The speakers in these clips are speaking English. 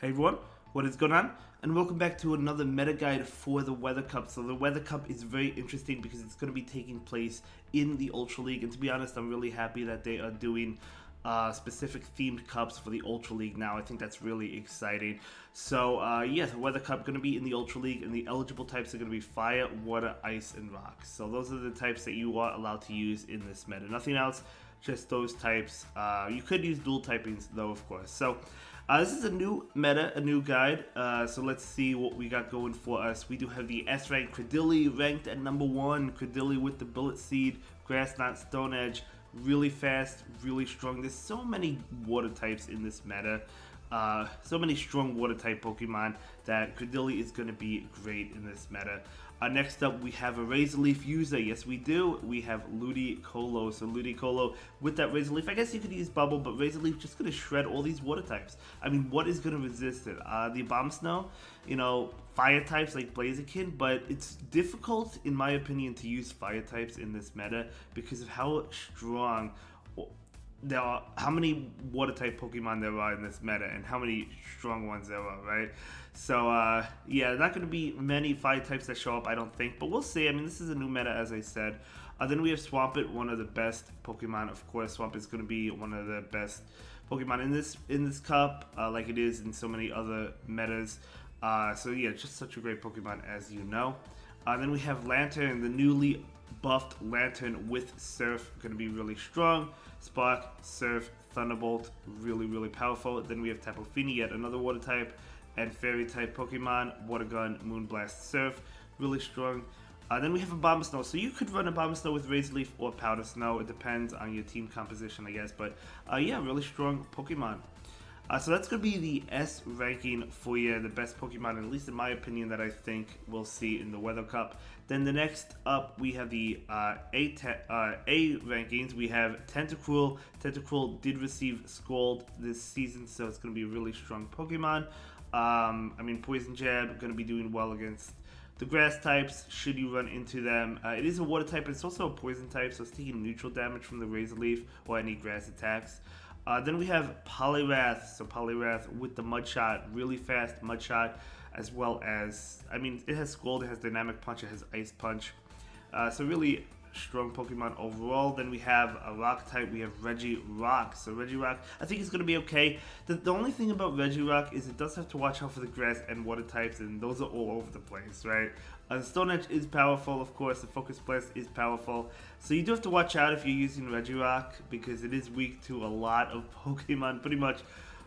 Hey everyone, what is going on? And welcome back to another meta guide for the Weather Cup. So the Weather Cup is very interesting because it's going to be taking place in the Ultra League. And to be honest, I'm really happy that they are doing specific themed cups for the Ultra League now. I think that's really exciting. So yes, the Weather Cup going to be in the Ultra League, and the eligible types are going to be Fire, Water, Ice, and Rock. So those are the types that you are allowed to use in this meta. Nothing else, just those types. You could use dual typings though, of course. So this is a new meta, a new guide, so let's see what we got going for us. We do have the S rank Credilli ranked at number 1. Credilli with the Bullet Seed, Grass Knot, Stone Edge, really fast, really strong. There's so many water types in this meta, so many strong water type Pokemon that Credilli is going to be great in this meta. Next up, we have a Razor Leaf user. Yes, we do. We have Ludicolo. So Ludicolo with that Razor Leaf. I guess you could use Bubble, but Razor Leaf just going to shred all these water types. I mean, what is going to resist it? The Abomasnow, fire types like Blaziken, but it's difficult, in my opinion, to use fire types in this meta because of how strong there are, how many water type Pokemon there are in this meta, and how many strong ones there are, right? So yeah, not going to be many fire types that show up, I don't think, but we'll see. I mean, this is a new meta, as I said. Then we have Swampert, one of the best Pokemon. Of course, Swampert is going to be one of the best Pokemon in this cup, like it is in so many other metas. So yeah, just such a great Pokemon, as you know. Then we have Lantern, the newly buffed Lantern with Surf, going to be really strong. Spark, Surf, Thunderbolt, really powerful. Then we have Tapu Fini, yet another water type, and Fairy type Pokemon. Water Gun, Moonblast, Surf, really strong. Then we have Abomasnow. So you could run Abomasnow with Razor Leaf or Powder Snow. It depends on your team composition, I guess. But yeah, really strong Pokemon. So that's going to be the S ranking for you, the best Pokemon, at least in my opinion, that I think we'll see in the Weather Cup. Then the next up, we have the A rankings. We have Tentacruel. Tentacruel did receive Scald this season, so it's going to be a really strong Pokemon. I mean, Poison Jab, going to be doing well against the grass types, should you run into them. It is a water type, but it's also a poison type, so it's taking neutral damage from the Razor Leaf or any grass attacks. Then we have Poliwrath. So Poliwrath with the Mud Shot, really fast Mud Shot, as well as, I mean, it has Scald, it has Dynamic Punch, it has Ice Punch. So really strong Pokemon overall. Then we have a Rock type, we have Regirock. So Regirock, I think it's going to be okay. The only thing about Regirock is it does have to watch out for the grass and water types, and those are all over the place, right? The Stone Edge is powerful, of course. The Focus Blast is powerful. So you do have to watch out if you're using Regirock, because it is weak to a lot of Pokemon, pretty much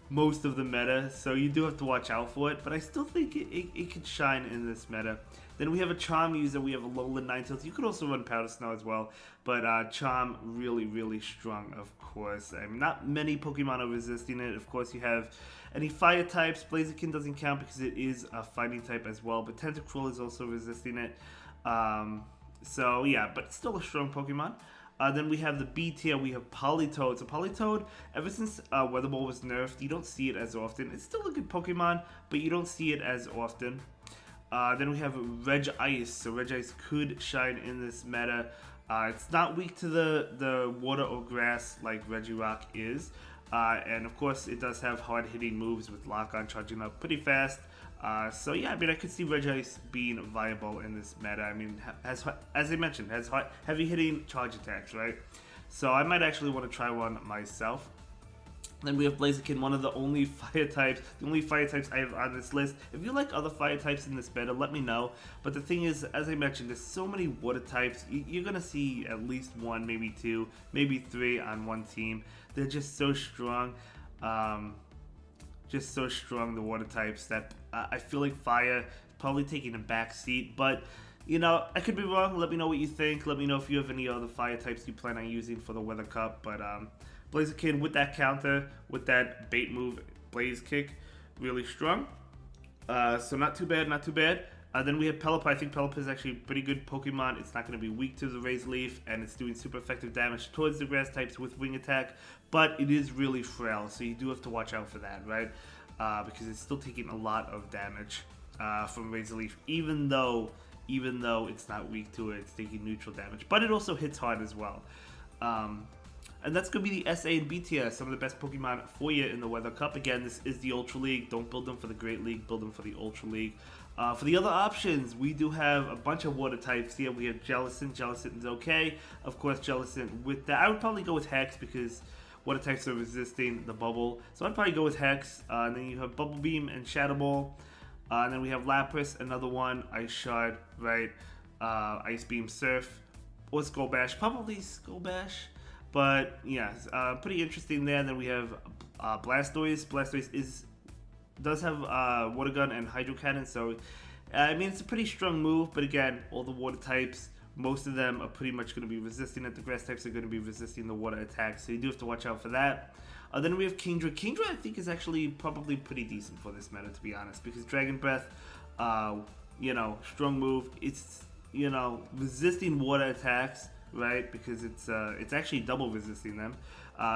most of the meta. So you do have to watch out for it, but I still think it could shine in this meta. Then we have a Charm user, we have a Alolan Ninetales. You could also run Powder Snow as well, but Charm really strong, of course. I mean, not many Pokemon are resisting it. Of course, you have any fire types. Blaziken doesn't count because it is a fighting type as well, but Tentacruel is also resisting it. So yeah, but still a strong Pokemon. Then we have the B tier, we have Politoed. So Politoed, ever since Weather Ball was nerfed, you don't see it as often. It's still a good Pokemon, but you don't see it as often. Then we have Regice. So Regice could shine in this meta. It's not weak to the water or grass like Regirock is. And of course, it does have hard-hitting moves with Lock-On charging up pretty fast. So yeah, I mean, I could see Regice being viable in this meta. I mean, as I mentioned, has heavy-hitting charge attacks, right? So I might actually want to try one myself. Then we have Blaziken, one of the only fire types, I have on this list. If you like other fire types in this meta, let me know. But the thing is, as I mentioned, there's so many water types. You're going to see at least one, maybe two, maybe three on one team. They're just so strong. The water types, that I feel like fire is probably taking a back seat. But, I could be wrong. Let me know what you think. Let me know if you have any other fire types you plan on using for the Weather Cup. But, Blaziken with that counter, with that bait move, Blaze Kick, really strong. So not too bad. Then we have Pelipper. I think Pelipper is actually a pretty good Pokemon. It's not going to be weak to the Razor Leaf, and it's doing super effective damage towards the grass types with Wing Attack, but it is really frail, so you do have to watch out for that, right? Because it's still taking a lot of damage from Razor Leaf, even though it's not weak to it, it's taking neutral damage, but it also hits hard as well. And that's going to be the SA and B tier, some of the best Pokemon for you in the Weather Cup. Again, this is the Ultra League. Don't build them for the Great League, build them for the Ultra League. For the other options, we do have a bunch of water types here. We have Jellicent. Jellicent's okay. Of course, Jellicent with that. I would probably go with Hex because water types are resisting the bubble. So I'd probably go with Hex. And then you have Bubble Beam and Shadow Ball. And then we have Lapras, another one. Ice Shard, right? Ice Beam, Surf. Or Skull Bash. Probably Skull Bash. But yeah, pretty interesting there. And then we have Blastoise. Blastoise does have Water Gun and Hydro Cannon, so I mean it's a pretty strong move. But again, all the water types, most of them are pretty much going to be resisting it. The grass types are going to be resisting the water attacks, so you do have to watch out for that. Then we have Kingdra. Kingdra I think is actually probably pretty decent for this meta, to be honest, because Dragon Breath, strong move. It's resisting water attacks, right? Because it's actually double resisting them.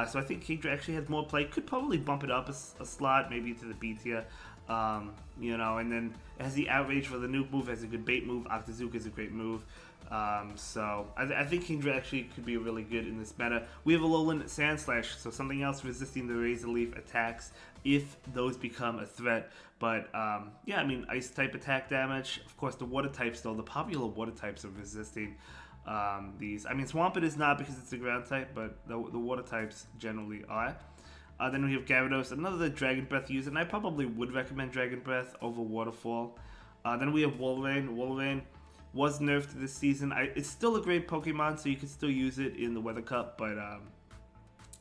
So I think Kingdra actually has more play. Could probably bump it up a slot, maybe to the B tier. And then it has the Outrage for the nuke move, has a good bait move. Octazooka is a great move. So I think Kingdra actually could be really good in this meta. We have a Alolan Sandslash, so something else resisting the Razor Leaf attacks if those become a threat. But yeah, I mean Ice type attack damage. Of course, the water types though, the popular water types are resisting these. I mean Swampert is not because it's a ground type, but the water types generally are. Then we have Gyarados, another Dragon Breath user, and I probably would recommend Dragon Breath over Waterfall. Then we have Walrein. Walrein was nerfed this season. It's still a great Pokemon, so you can still use it in the Weather Cup, but I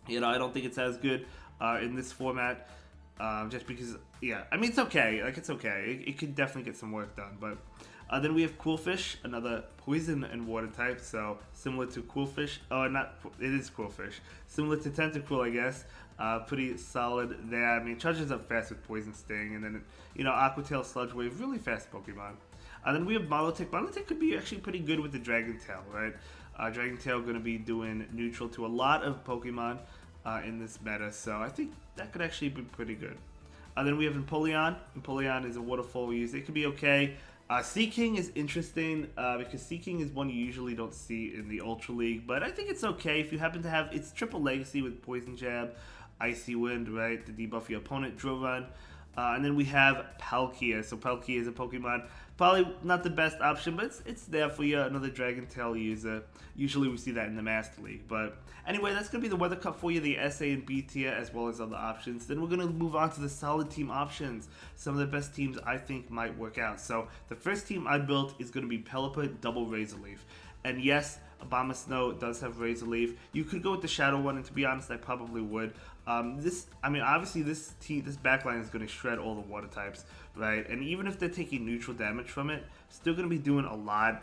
don't think it's as good in this format. Just because, yeah, I mean it's okay. It's okay. It could definitely get some work done, but. Then we have Quillfish, another poison and water type, so similar to Quillfish. Oh, it is Quillfish. Similar to Tentacruel, I guess. Pretty solid there. I mean, it charges up fast with Poison Sting, and then, Aqua Tail, Sludge Wave, really fast Pokemon. Then we have Milotic. Milotic could be actually pretty good with the Dragon Tail, right? Dragon Tail going to be doing neutral to a lot of Pokemon in this meta, so I think that could actually be pretty good. Then we have Empoleon. Empoleon is a waterfall user. It could be okay. Seaking is interesting because Seaking is one you usually don't see in the Ultra League, but I think it's okay if you happen to have its triple legacy with Poison Jab, Icy Wind, right, to debuff your opponent, Drill Run. And then we have Palkia. So Palkia is a Pokemon, probably not the best option, but it's there for you, another Dragon Tail user. Usually we see that in the Master League. But anyway, that's going to be the Weather Cup for you, the SA and B tier, as well as other options. Then we're going to move on to the solid team options. Some of the best teams I think might work out. So the first team I built is going to be Pelipper Double Razor Leaf. And yes, Abomasnow does have Razor Leaf. You could go with the Shadow one, and to be honest, I probably would. Obviously this backline is going to shred all the water types, right? And even if they're taking neutral damage from it, still going to be doing a lot.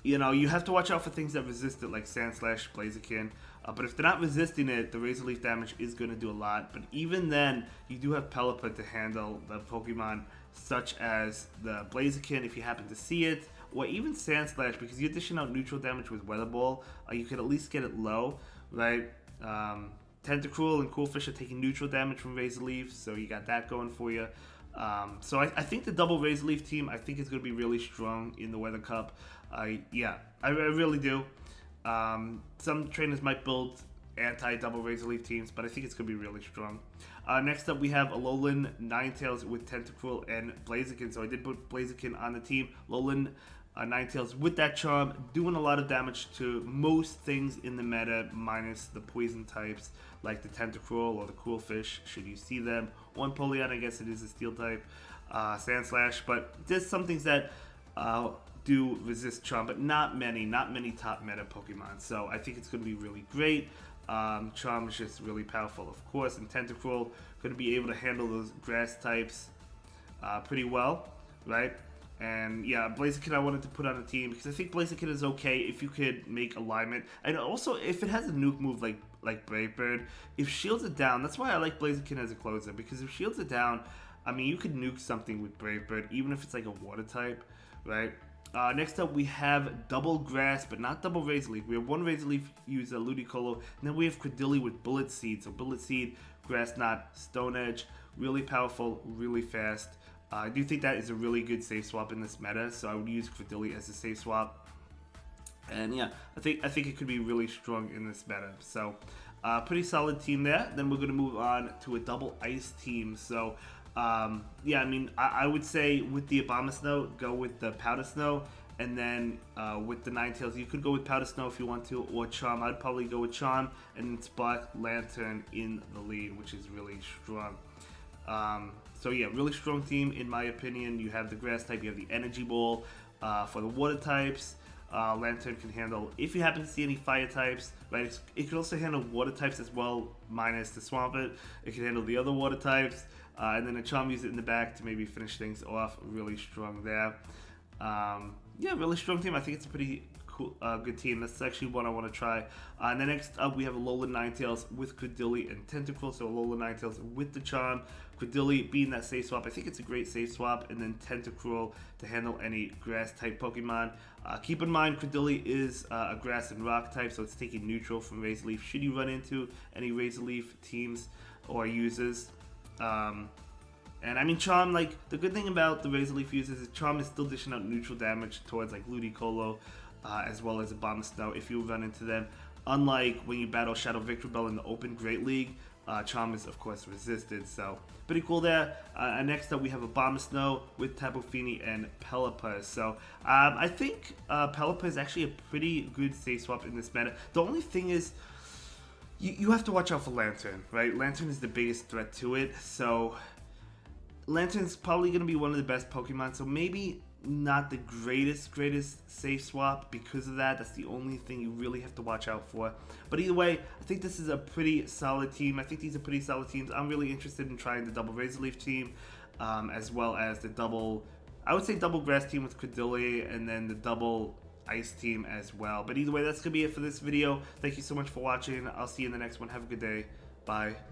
You have to watch out for things that resist it, like Sandslash, Blaziken. But if they're not resisting it, the Razor Leaf damage is going to do a lot. But even then, you do have Pelipper to handle the Pokemon such as the Blaziken if you happen to see it, or even Sandslash, because you're dishing out neutral damage with Weather Ball. You could at least get it low, right? Tentacruel and Quillfish are taking neutral damage from Razor Leaf, so you got that going for you. So I think the double Razor Leaf team, I think is going to be really strong in the Weather Cup. I really do. Some trainers might build anti-double Razor Leaf teams, but I think it's going to be really strong. Next up, we have Alolan Ninetales with Tentacruel and Blaziken. So I did put Blaziken on the team. Alolan Ninetales with that charm, doing a lot of damage to most things in the meta, minus the poison types like the Tentacruel or the Quillfish, should you see them. One Empoleon, I guess it is a steel type, Sandslash, but there's some things that do resist charm, but not many top meta Pokemon. So I think it's going to be really great. Charm is just really powerful, of course, and Tentacruel going to be able to handle those grass types pretty well, right? And yeah, Blaziken I wanted to put on a team because I think Blaziken is okay if you could make alignment, and also if it has a nuke move like Brave Bird, if shields it down. That's why I like Blaziken as a closer, because if shields it down, I mean you could nuke something with Brave Bird, even if it's like a water type, right? Next up, we have double grass, but not double Razor Leaf. We have one Razor Leaf user, Ludicolo, and then we have Credilli with Bullet Seed. So Bullet Seed, Grass Knot, Stone Edge, really powerful, really fast. I do think that is a really good safe swap in this meta, so I would use Credilli as a safe swap. And yeah, I think it could be really strong in this meta. So, pretty solid team there. Then we're gonna move on to a double ice team. So, yeah, I mean, I would say with the Abomasnow, go with the Powder Snow, and then with the Ninetales, you could go with Powder Snow if you want to, or Charm. I'd probably go with Charm and then spot Lantern in the lead, which is really strong. So yeah, really strong team in my opinion. You have the Grass type, you have the Energy Ball for the Water types. Lantern can handle, if you happen to see any fire types, right? It can also handle water types as well, minus the Swampert. It can handle the other water types, and then a Charm, use it in the back to maybe finish things off. Really strong there. Yeah, really strong team. I think it's a pretty cool, good team. That's actually one I want to try. And then next up, we have Alolan Ninetales with Credilli and Tentacruel. So Alolan Ninetales with the Charm, Credilli being that safe swap. I think it's a great safe swap, and then Tentacruel to handle any grass type Pokemon. Keep in mind, Credilli is a grass and rock type, so it's taking neutral from Razor Leaf should you run into any Razor Leaf teams or users. And I mean, Charm, like, the good thing about the Razor Leaf users is Charm is still dishing out neutral damage towards, like, Ludicolo, as well as Abomasnow if you run into them. Unlike when you battle Shadow Victreebel in the Open Great League, Charm is, of course, resisted, so pretty cool there. Next up, we have Abomasnow with Tapu Fini and Pelipper. So I think Pelipper is actually a pretty good safe swap in this meta. The only thing is, you have to watch out for Lantern, right? Lantern is the biggest threat to it, so Lantern's probably going to be one of the best Pokemon, so maybe not the greatest safe swap because of that. That's the only thing you really have to watch out for. But either way, I think this is a pretty solid team. I think these are pretty solid teams. I'm really interested in trying the double Razor Leaf team, as well as the double, I would say double grass team with Credilli, and then the double ice team as well. But either way, that's going to be it for this video. Thank you so much for watching. I'll see you in the next one. Have a good day. Bye.